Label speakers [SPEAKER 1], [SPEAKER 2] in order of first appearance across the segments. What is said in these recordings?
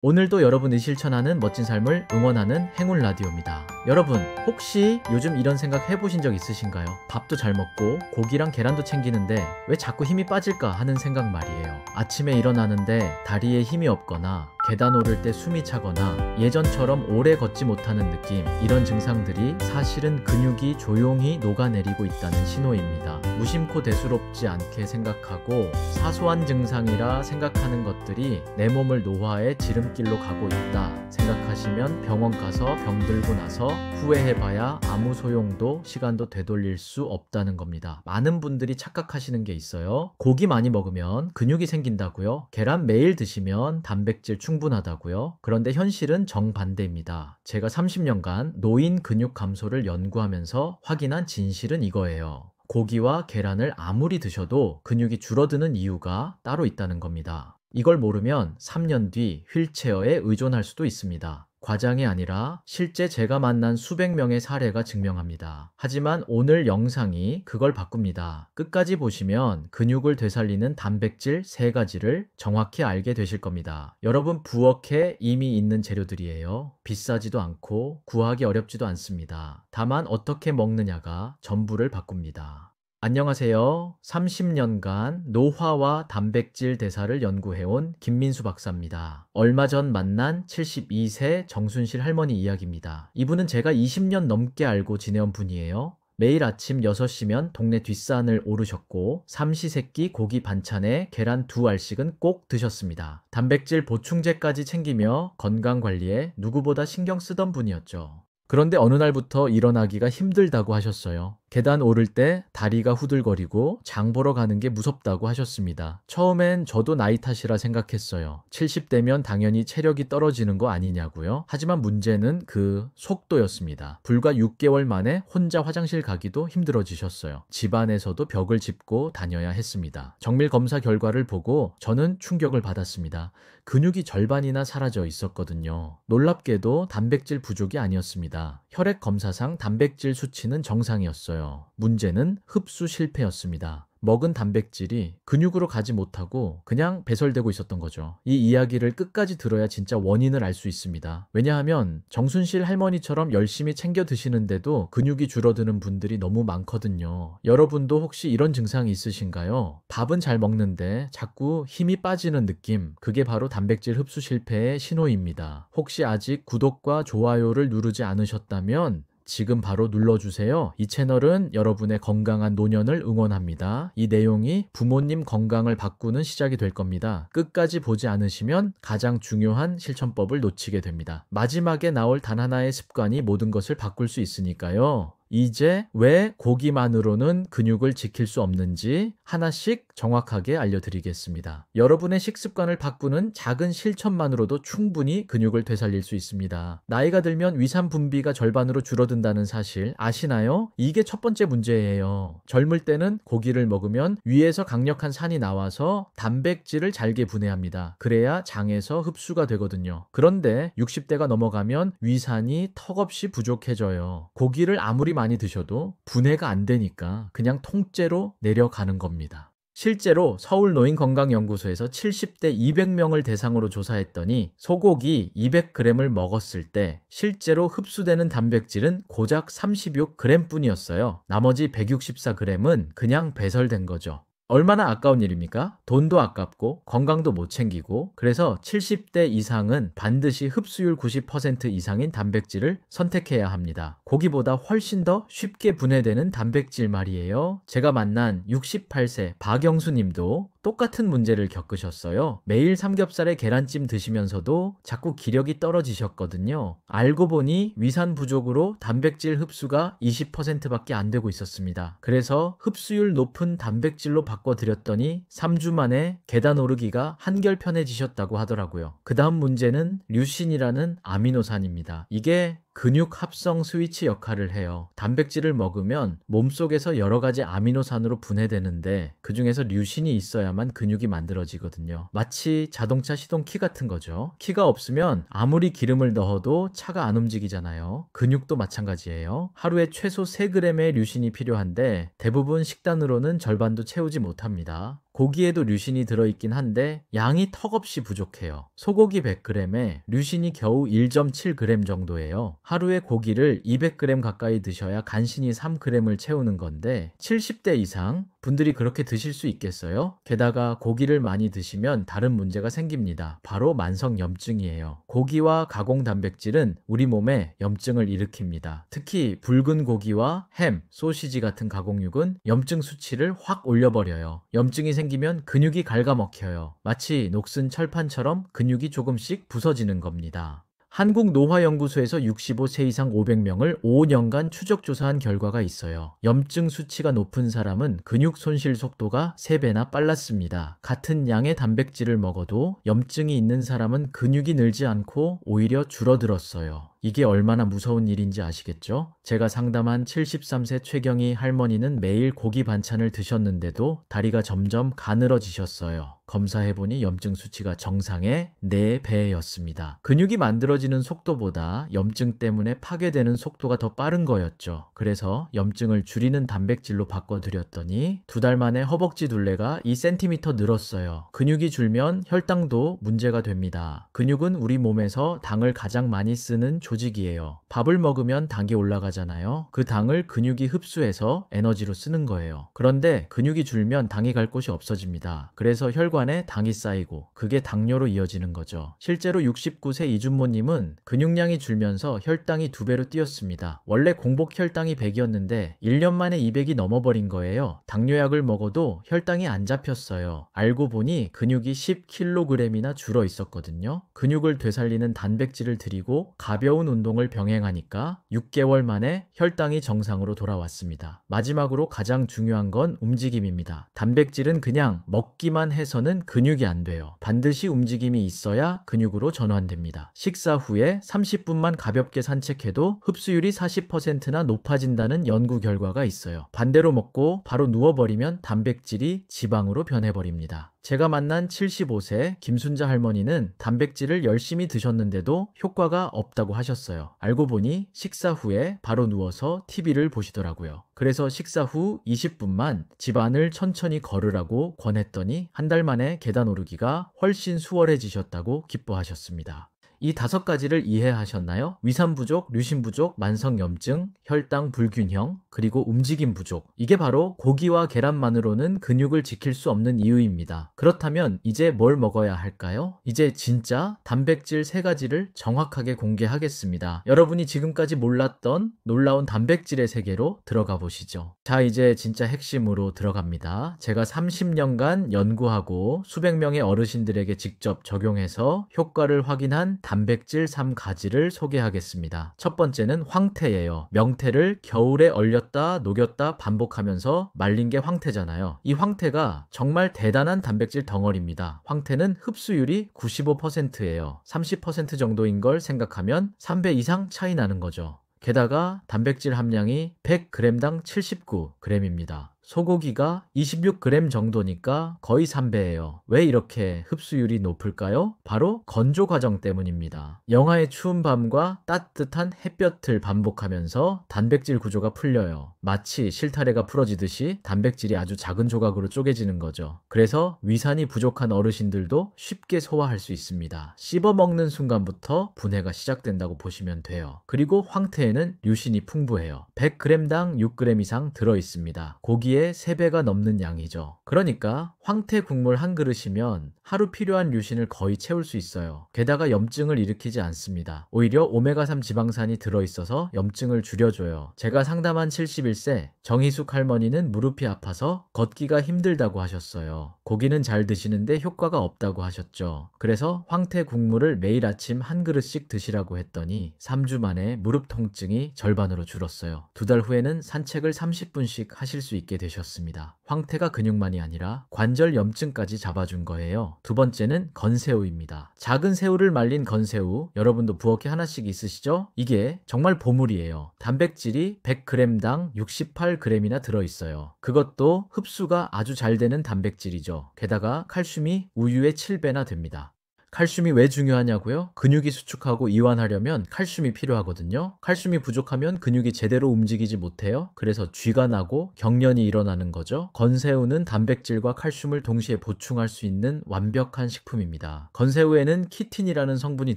[SPEAKER 1] 오늘도 여러분이 실천하는 멋진 삶을 응원하는 행운 라디오입니다. 여러분, 혹시 요즘 이런 생각 해보신 적 있으신가요? 밥도 잘 먹고 고기랑 계란도 챙기는데 왜 자꾸 힘이 빠질까 하는 생각 말이에요. 아침에 일어나는데 다리에 힘이 없거나 계단 오를 때 숨이 차거나 예전처럼 오래 걷지 못하는 느낌, 이런 증상들이 사실은 근육이 조용히 녹아내리고 있다는 신호입니다. 무심코 대수롭지 않게 생각하고 사소한 증상이라 생각하는 것들이 내 몸을 노화의 지름길로 가고 있다 생각하시면 병원 가서 병 들고 나서 후회해봐야 아무 소용도 시간도 되돌릴 수 없다는 겁니다. 많은 분들이 착각하시는 게 있어요. 고기 많이 먹으면 근육이 생긴다고요? 계란 매일 드시면 단백질 충분하다고요? 그런데 현실은 정반대입니다. 제가 30년간 노인 근육 감소를 연구하면서 확인한 진실은 이거예요. 고기와 계란을 아무리 드셔도 근육이 줄어드는 이유가 따로 있다는 겁니다. 이걸 모르면 3년 뒤 휠체어에 의존할 수도 있습니다. 과장이 아니라 실제 제가 만난 수백 명의 사례가 증명합니다. 하지만 오늘 영상이 그걸 바꿉니다. 끝까지 보시면 근육을 되살리는 단백질 3가지를 정확히 알게 되실 겁니다. 여러분, 부엌에 이미 있는 재료들이에요. 비싸지도 않고 구하기 어렵지도 않습니다. 다만 어떻게 먹느냐가 전부를 바꿉니다. 안녕하세요. 30년간 노화와 단백질 대사를 연구해온 김민수 박사입니다. 얼마 전 만난 72세 정순실 할머니 이야기입니다. 이분은 제가 20년 넘게 알고 지내온 분이에요. 매일 아침 6시면 동네 뒷산을 오르셨고 삼시세끼 고기 반찬에 계란 2알씩은 꼭 드셨습니다. 단백질 보충제까지 챙기며 건강관리에 누구보다 신경 쓰던 분이었죠. 그런데 어느 날부터 일어나기가 힘들다고 하셨어요. 계단 오를 때 다리가 후들거리고 장 보러 가는 게 무섭다고 하셨습니다. 처음엔 저도 나이 탓이라 생각했어요. 70대면 당연히 체력이 떨어지는 거 아니냐고요. 하지만 문제는 그 속도였습니다. 불과 6개월 만에 혼자 화장실 가기도 힘들어지셨어요. 집안에서도 벽을 짚고 다녀야 했습니다. 정밀 검사 결과를 보고 저는 충격을 받았습니다. 근육이 절반이나 사라져 있었거든요. 놀랍게도 단백질 부족이 아니었습니다. 혈액 검사상 단백질 수치는 정상이었어요. 문제는 흡수 실패였습니다. 먹은 단백질이 근육으로 가지 못하고 그냥 배설되고 있었던 거죠. 이 이야기를 끝까지 들어야 진짜 원인을 알 수 있습니다. 왜냐하면 정순실 할머니처럼 열심히 챙겨 드시는데도 근육이 줄어드는 분들이 너무 많거든요. 여러분도 혹시 이런 증상이 있으신가요? 밥은 잘 먹는데 자꾸 힘이 빠지는 느낌, 그게 바로 단백질 흡수 실패의 신호입니다. 혹시 아직 구독과 좋아요를 누르지 않으셨다면 지금 바로 눌러주세요. 이 채널은 여러분의 건강한 노년을 응원합니다. 이 내용이 부모님 건강을 바꾸는 시작이 될 겁니다. 끝까지 보지 않으시면 가장 중요한 실천법을 놓치게 됩니다. 마지막에 나올 단 하나의 습관이 모든 것을 바꿀 수 있으니까요. 이제 왜 고기만으로는 근육을 지킬 수 없는지 하나씩 정확하게 알려드리겠습니다. 여러분의 식습관을 바꾸는 작은 실천만으로도 충분히 근육을 되살릴 수 있습니다. 나이가 들면 위산 분비가 절반으로 줄어든다는 사실 아시나요? 이게 첫 번째 문제예요. 젊을 때는 고기를 먹으면 위에서 강력한 산이 나와서 단백질을 잘게 분해합니다. 그래야 장에서 흡수가 되거든요. 그런데 60대가 넘어가면 위산이 턱없이 부족해져요. 고기를 아무리 많이 드셔도 분해가 안 되니까 그냥 통째로 내려가는 겁니다. 실제로 서울노인건강연구소에서 70대 200명을 대상으로 조사했더니 소고기 200g을 먹었을 때 실제로 흡수되는 단백질은 고작 36g 뿐이었어요. 나머지 164g은 그냥 배설된 거죠. 얼마나 아까운 일입니까? 돈도 아깝고 건강도 못 챙기고, 그래서 70대 이상은 반드시 흡수율 90% 이상인 단백질을 선택해야 합니다. 고기보다 훨씬 더 쉽게 분해되는 단백질 말이에요. 제가 만난 68세 박영수 님도 똑같은 문제를 겪으셨어요. 매일 삼겹살에 계란찜 드시면서도 자꾸 기력이 떨어지셨거든요. 알고 보니 위산 부족으로 단백질 흡수가 20%밖에 안 되고 있었습니다. 그래서 흡수율 높은 단백질로 바꿔드렸더니 3주 만에 계단 오르기가 한결 편해지셨다고 하더라고요. 그 다음 문제는 류신이라는 아미노산입니다. 이게 근육 합성 스위치 역할을 해요. 단백질을 먹으면 몸속에서 여러 가지 아미노산으로 분해되는데 그 중에서 류신이 있어야만 근육이 만들어지거든요. 마치 자동차 시동키 같은 거죠. 키가 없으면 아무리 기름을 넣어도 차가 안 움직이잖아요. 근육도 마찬가지예요. 하루에 최소 3g의 류신이 필요한데 대부분 식단으로는 절반도 채우지 못합니다. 고기에도 류신이 들어있긴 한데 양이 턱없이 부족해요. 소고기 100g에 류신이 겨우 1.7g 정도예요. 하루에 고기를 200g 가까이 드셔야 간신히 3g을 채우는 건데 70대 이상 분들이 그렇게 드실 수 있겠어요? 게다가 고기를 많이 드시면 다른 문제가 생깁니다. 바로 만성염증이에요. 고기와 가공 단백질은 우리 몸에 염증을 일으킵니다. 특히 붉은 고기와 햄, 소시지 같은 가공육은 염증 수치를 확 올려버려요. 염증이 생기면 근육이 갉아먹혀요. 마치 녹슨 철판처럼 근육이 조금씩 부서지는 겁니다. 한국노화연구소에서 65세 이상 500명을 5년간 추적조사한 결과가 있어요. 염증 수치가 높은 사람은 근육 손실 속도가 3배나 빨랐습니다. 같은 양의 단백질을 먹어도 염증이 있는 사람은 근육이 늘지 않고 오히려 줄어들었어요. 이게 얼마나 무서운 일인지 아시겠죠? 제가 상담한 73세 최경희 할머니는 매일 고기 반찬을 드셨는데도 다리가 점점 가늘어지셨어요. 검사해보니 염증 수치가 정상의 4배였습니다. 근육이 만들어지는 속도보다 염증 때문에 파괴되는 속도가 더 빠른 거였죠. 그래서 염증을 줄이는 단백질로 바꿔드렸더니 2달 만에 허벅지 둘레가 2cm 늘었어요. 근육이 줄면 혈당도 문제가 됩니다. 근육은 우리 몸에서 당을 가장 많이 쓰는 조직이에요. 밥을 먹으면 당이 올라가잖아요. 그 당을 근육이 흡수해서 에너지로 쓰는 거예요. 그런데 근육이 줄면 당이 갈 곳이 없어집니다. 그래서 혈관에 당이 쌓이고 그게 당뇨로 이어지는 거죠. 실제로 69세 이준모님은 근육량이 줄면서 혈당이 2배로 뛰었습니다. 원래 공복 혈당이 100이었는데 1년 만에 200이 넘어버린 거예요. 당뇨약을 먹어도 혈당이 안 잡혔어요. 알고 보니 근육이 10kg이나 줄어 있었거든요. 근육을 되살리는 단백질을 드리고 가벼운 운동을 병행하니까 6개월 만에 혈당이 정상으로 돌아왔습니다. 마지막으로 가장 중요한 건 움직임입니다. 단백질은 그냥 먹기만 해서는 근육이 안 돼요. 반드시 움직임이 있어야 근육으로 전환됩니다. 식사 후에 30분만 가볍게 산책해도 흡수율이 40%나 높아진다는 연구 결과가 있어요. 반대로 먹고 바로 누워버리면 단백질이 지방으로 변해버립니다. 제가 만난 75세 김순자 할머니는 단백질을 열심히 드셨는데도 효과가 없다고 하셨어요. 알고 보니 식사 후에 바로 누워서 TV를 보시더라고요. 그래서 식사 후 20분만 집안을 천천히 걸으라고 권했더니 한 달 만에 계단 오르기가 훨씬 수월해지셨다고 기뻐하셨습니다. 이 5가지를 이해하셨나요? 위산 부족, 류신 부족, 만성염증, 혈당 불균형, 그리고 움직임 부족. 이게 바로 고기와 계란만으로는 근육을 지킬 수 없는 이유입니다. 그렇다면 이제 뭘 먹어야 할까요? 이제 진짜 단백질 3가지를 정확하게 공개하겠습니다. 여러분이 지금까지 몰랐던 놀라운 단백질의 세계로 들어가 보시죠. 자, 이제 진짜 핵심으로 들어갑니다. 제가 30년간 연구하고 수백 명의 어르신들에게 직접 적용해서 효과를 확인한 단백질 3가지를 소개하겠습니다. 첫 번째는 황태예요. 명태를 겨울에 얼렸다 녹였다 반복하면서 말린 게 황태잖아요. 이 황태가 정말 대단한 단백질 덩어리입니다. 황태는 흡수율이 95%예요. 30% 정도인 걸 생각하면 3배 이상 차이 나는 거죠. 게다가 단백질 함량이 100g당 79g입니다. 소고기가 26g 정도니까 거의 3배예요. 왜 이렇게 흡수율이 높을까요? 바로 건조 과정 때문입니다. 영하의 추운 밤과 따뜻한 햇볕을 반복하면서 단백질 구조가 풀려요. 마치 실타래가 풀어지듯이 단백질이 아주 작은 조각으로 쪼개지는 거죠. 그래서 위산이 부족한 어르신들도 쉽게 소화할 수 있습니다. 씹어먹는 순간부터 분해가 시작된다고 보시면 돼요. 그리고 황태에는 류신이 풍부해요. 100g당 6g 이상 들어있습니다. 고기에 3배가 넘는 양이죠. 그러니까 황태 국물 한 그릇이면 하루 필요한 류신을 거의 채울 수 있어요. 게다가 염증을 일으키지 않습니다. 오히려 오메가3 지방산이 들어있어서 염증을 줄여줘요. 제가 상담한 71세 정희숙 할머니는 무릎이 아파서 걷기가 힘들다고 하셨어요. 고기는 잘 드시는데 효과가 없다고 하셨죠. 그래서 황태 국물을 매일 아침 한 그릇씩 드시라고 했더니 3주 만에 무릎 통증이 절반으로 줄었어요. 2달 후에는 산책을 30분씩 하실 수 있게 되셨습니다. 황태가 근육만이 아니라 관절 염증까지 잡아준 거예요. 두 번째는 건새우입니다. 작은 새우를 말린 건새우, 여러분도 부엌에 하나씩 있으시죠? 이게 정말 보물이에요. 단백질이 100g당 68g이나 들어있어요. 그것도 흡수가 아주 잘 되는 단백질이죠. 게다가 칼슘이 우유의 7배나 됩니다. 칼슘이 왜 중요하냐고요? 근육이 수축하고 이완하려면 칼슘이 필요하거든요. 칼슘이 부족하면 근육이 제대로 움직이지 못해요. 그래서 쥐가 나고 경련이 일어나는 거죠. 건새우는 단백질과 칼슘을 동시에 보충할 수 있는 완벽한 식품입니다. 건새우에는 키틴이라는 성분이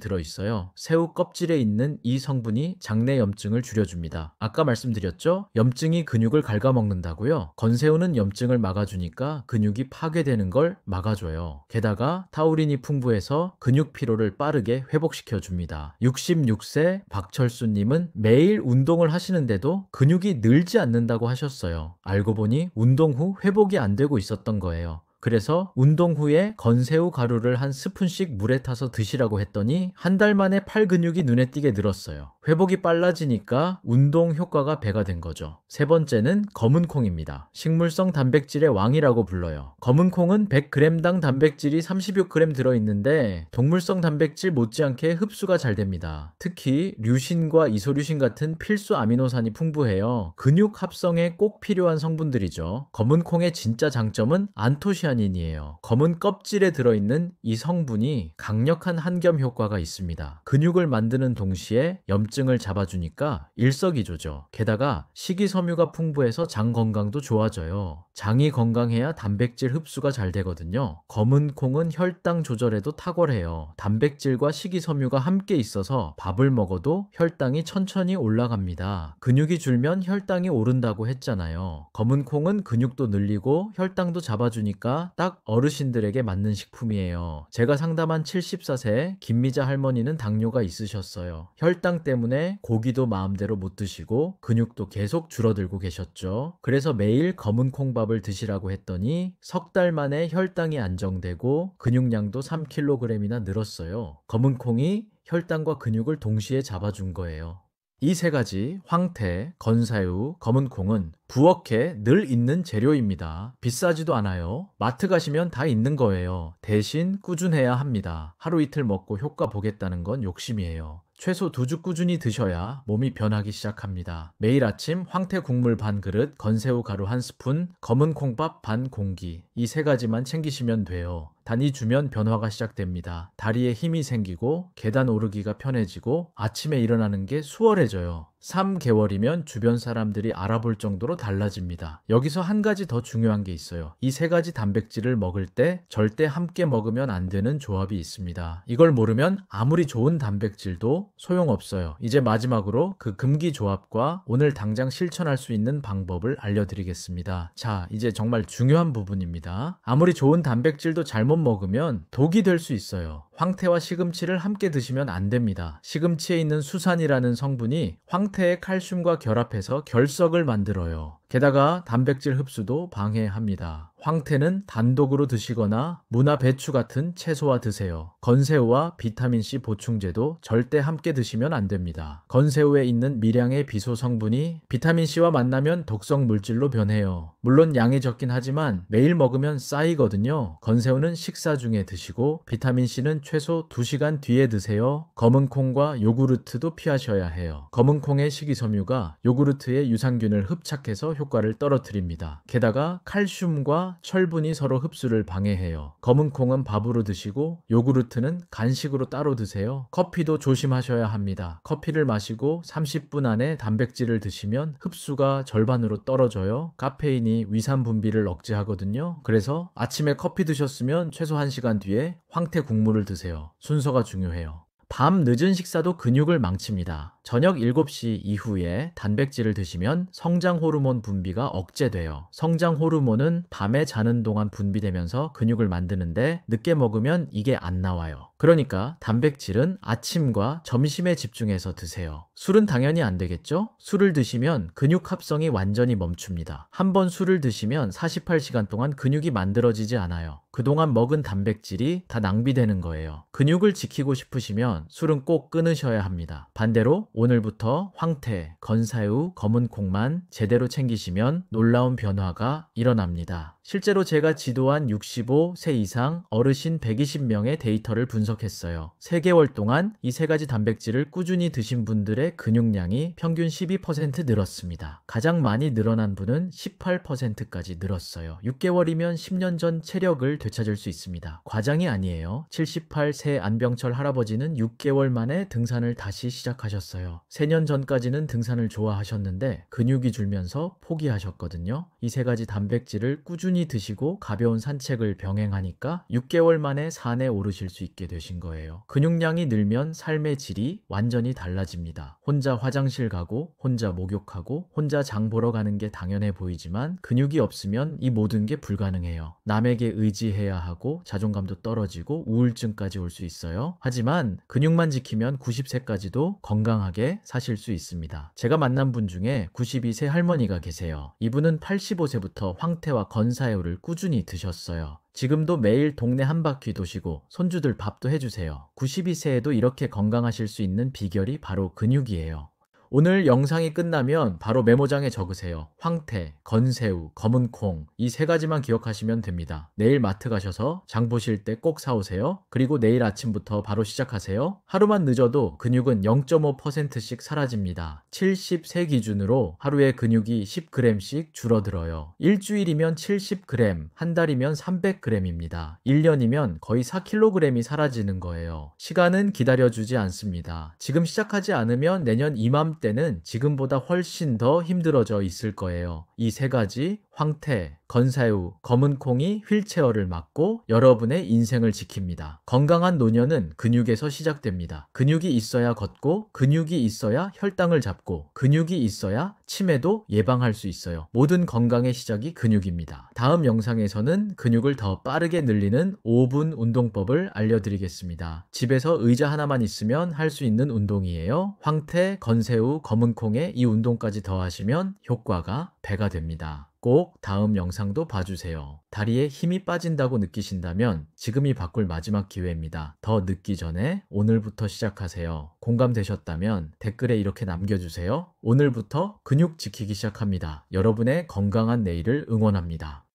[SPEAKER 1] 들어있어요. 새우 껍질에 있는 이 성분이 장내 염증을 줄여줍니다. 아까 말씀드렸죠? 염증이 근육을 갉아먹는다고요? 건새우는 염증을 막아주니까 근육이 파괴되는 걸 막아줘요. 게다가 타우린이 풍부해서 근육 피로를 빠르게 회복시켜줍니다. 66세 박철수님은 매일 운동을 하시는데도 근육이 늘지 않는다고 하셨어요. 알고 보니 운동 후 회복이 안 되고 있었던 거예요. 그래서 운동 후에 건새우 가루를 한 스푼씩 물에 타서 드시라고 했더니 한 달 만에 팔 근육이 눈에 띄게 늘었어요. 회복이 빨라지니까 운동 효과가 배가 된 거죠. 세 번째는 검은 콩입니다. 식물성 단백질의 왕이라고 불러요. 검은 콩은 100g당 단백질이 36g 들어있는데 동물성 단백질 못지않게 흡수가 잘 됩니다. 특히 류신과 이소류신 같은 필수 아미노산이 풍부해요. 근육 합성에 꼭 필요한 성분들이죠. 검은 콩의 진짜 장점은 안토시아닌이에요. 검은 껍질에 들어있는 이 성분이 강력한 한겸 효과가 있습니다. 근육을 만드는 동시에 염증을 잡아주니까 일석이조죠. 게다가 식이섬유가 풍부해서 장 건강도 좋아져요. 장이 건강해야 단백질 흡수가 잘 되거든요. 검은 콩은 혈당 조절에도 탁월해요. 단백질과 식이섬유가 함께 있어서 밥을 먹어도 혈당이 천천히 올라갑니다. 근육이 줄면 혈당이 오른다고 했잖아요. 검은 콩은 근육도 늘리고 혈당도 잡아주니까 딱 어르신들에게 맞는 식품이에요. 제가 상담한 74세 김미자 할머니는 당뇨가 있으셨어요. 혈당 때문에 고기도 마음대로 못 드시고 근육도 계속 줄어들고 계셨죠. 그래서 매일 검은 콩밥을 드시라고 했더니 석 달 만에 혈당이 안정되고 근육량도 3kg이나 늘었어요. 검은 콩이 혈당과 근육을 동시에 잡아준 거예요. 이 세 가지 황태, 건새우, 검은 콩은 부엌에 늘 있는 재료입니다. 비싸지도 않아요. 마트 가시면 다 있는 거예요. 대신 꾸준해야 합니다. 하루 이틀 먹고 효과 보겠다는 건 욕심이에요. 최소 2주 꾸준히 드셔야 몸이 변하기 시작합니다. 매일 아침 황태 국물 반 그릇, 건새우 가루 한 스푼, 검은 콩밥 반 공기, 이 세 가지만 챙기시면 돼요. 단위 주면 변화가 시작됩니다. 다리에 힘이 생기고 계단 오르기가 편해지고 아침에 일어나는 게 수월해져요. 3개월이면 주변 사람들이 알아볼 정도로 달라집니다. 여기서 한 가지 더 중요한 게 있어요. 이 세 가지 단백질을 먹을 때 절대 함께 먹으면 안 되는 조합이 있습니다. 이걸 모르면 아무리 좋은 단백질도 소용없어요. 이제 마지막으로 그 금기 조합과 오늘 당장 실천할 수 있는 방법을 알려드리겠습니다. 자, 이제 정말 중요한 부분입니다. 아무리 좋은 단백질도 잘못 먹으면 독이 될 수 있어요. 황태와 시금치를 함께 드시면 안 됩니다. 시금치에 있는 수산이라는 성분이 황태의 칼슘과 결합해서 결석을 만들어요. 게다가 단백질 흡수도 방해합니다. 황태는 단독으로 드시거나 무나 배추 같은 채소와 드세요. 건새우와 비타민C 보충제도 절대 함께 드시면 안 됩니다. 건새우에 있는 미량의 비소 성분이 비타민C와 만나면 독성 물질로 변해요. 물론 양이 적긴 하지만 매일 먹으면 쌓이거든요. 건새우는 식사 중에 드시고 비타민C는 최소 2시간 뒤에 드세요. 검은 콩과 요구르트도 피하셔야 해요. 검은 콩의 식이섬유가 요구르트의 유산균을 흡착해서 효과를 떨어뜨립니다. 게다가 칼슘과 철분이 서로 흡수를 방해해요. 검은 콩은 밥으로 드시고 요구르트는 간식으로 따로 드세요. 커피도 조심하셔야 합니다. 커피를 마시고 30분 안에 단백질을 드시면 흡수가 절반으로 떨어져요. 카페인이 위산 분비를 억제하거든요. 그래서 아침에 커피 드셨으면 최소 1시간 뒤에 황태 국물을 드세요. 순서가 중요해요. 밤 늦은 식사도 근육을 망칩니다. 저녁 7시 이후에 단백질을 드시면 성장 호르몬 분비가 억제돼요. 성장 호르몬은 밤에 자는 동안 분비되면서 근육을 만드는데 늦게 먹으면 이게 안 나와요. 그러니까 단백질은 아침과 점심에 집중해서 드세요. 술은 당연히 안 되겠죠? 술을 드시면 근육 합성이 완전히 멈춥니다. 한번 술을 드시면 48시간 동안 근육이 만들어지지 않아요. 그동안 먹은 단백질이 다 낭비되는 거예요. 근육을 지키고 싶으시면 술은 꼭 끊으셔야 합니다. 반대로 오늘부터 황태, 건새우, 검은 콩만 제대로 챙기시면 놀라운 변화가 일어납니다. 실제로 제가 지도한 65세 이상 어르신 120명의 데이터를 분석했어요. 3개월 동안 이 3가지 단백질을 꾸준히 드신 분들의 근육량이 평균 12% 늘었습니다. 가장 많이 늘어난 분은 18%까지 늘었어요. 6개월이면 10년 전 체력을 되찾을 수 있습니다. 과장이 아니에요. 78세 안병철 할아버지는 6개월 만에 등산을 다시 시작하셨어요. 3년 전까지는 등산을 좋아하셨는데 근육이 줄면서 포기하셨거든요. 이 3가지 단백질을 꾸준히 드시고 가벼운 산책을 병행하니까 6개월 만에 산에 오르실 수 있게 되신 거예요. 근육량이 늘면 삶의 질이 완전히 달라집니다. 혼자 화장실 가고 혼자 목욕하고 혼자 장 보러 가는 게 당연해 보이지만 근육이 없으면 이 모든 게 불가능해요. 남에게 의지해야 하고 자존감도 떨어지고 우울증까지 올 수 있어요. 하지만 근육만 지키면 90세까지도 건강하게 사실 수 있습니다. 제가 만난 분 중에 92세 할머니가 계세요. 이분은 85세부터 황태와 건사새우를 꾸준히 드셨어요. 지금도 매일 동네 한 바퀴 도시고 손주들 밥도 해주세요. 92세에도 이렇게 건강하실 수 있는 비결이 바로 근육이에요. 오늘 영상이 끝나면 바로 메모장에 적으세요. 황태, 건새우, 검은 콩 이 3가지만 기억하시면 됩니다. 내일 마트 가셔서 장 보실 때 꼭 사오세요. 그리고 내일 아침부터 바로 시작하세요. 하루만 늦어도 근육은 0.5%씩 사라집니다. 70세 기준으로 하루에 근육이 10g씩 줄어들어요. 일주일이면 70g, 한 달이면 300g입니다. 1년이면 거의 4kg이 사라지는 거예요. 시간은 기다려주지 않습니다. 지금 시작하지 않으면 내년 이맘때는 지금보다 훨씬 더 힘들어져 있을 거예요. 이 3가지 황태, 건사유, 검은 콩이 휠체어를 막고 여러분의 인생을 지킵니다. 건강한 노년은 근육에서 시작됩니다. 근육이 있어야 걷고 근육이 있어야 혈당을 잡고 근육이 있어야 치매도 예방할 수 있어요. 모든 건강의 시작이 근육입니다. 다음 영상에서는 근육을 더 빠르게 늘리는 5분 운동법을 알려드리겠습니다. 집에서 의자 하나만 있으면 할 수 있는 운동이에요. 황태, 건새우, 검은 콩에 이 운동까지 더하시면 효과가 배가 됩니다. 꼭 다음 영상도 봐주세요. 다리에 힘이 빠진다고 느끼신다면 지금이 바꿀 마지막 기회입니다. 더 늦기 전에 오늘부터 시작하세요. 공감되셨다면 댓글에 이렇게 남겨주세요. 오늘부터 근육 지키기 시작합니다. 여러분의 건강한 내일을 응원합니다.